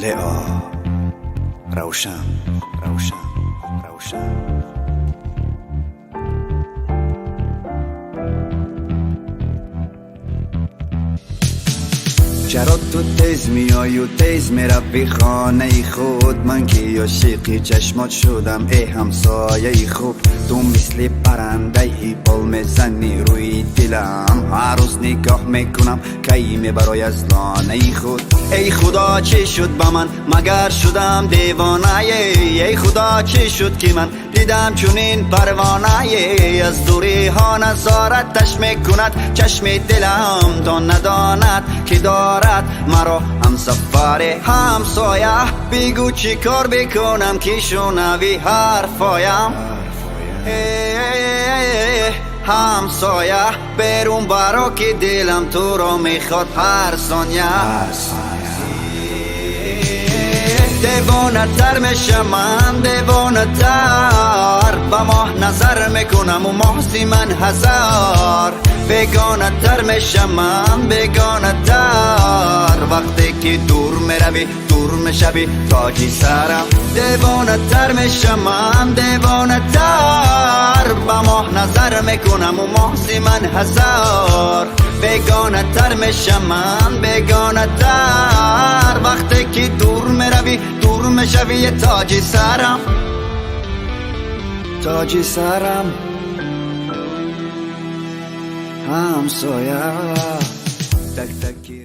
لئا روشن روشن روشن. چرا تو تیز میای و تیز میروی خانه خود؟ من که عاشقی چشمات شدم ای همسایه خوب. تو مثل پرنده ای بال میزنی روی دلم، هر روز نگاه میکنم کی میبرای از لانه خود. ای خدا چی شد با من مگر شدم دیوانه؟ ای خدا چی شد که من دیدم چونین پروانه؟ از دوری ها نظارتش میکند چشم دلم، تا نداند که دارد مرا همسفر همسایه. بگو چی کار بکنم که شنوی حرفایم؟ همسایه برون برا که دلم تو را میخواد هر ثانیه. دیوانه تر میشم من، دیوانه تر با ماه نظر میکنم و ماه من هزار. بیگانه تر میشم من، بیگانه تر وقتی که دور میروی دور میشوی تاجی سرم. دیوانه تر میشم من، دیوانه تر با ماه نظر میکنم و ماه من هزار. بیگانه تر میشم من، بیگانه تر وقتی که دور میروی دور میشوی تاجی سرم، تاجی سرم همسایه. تک تکی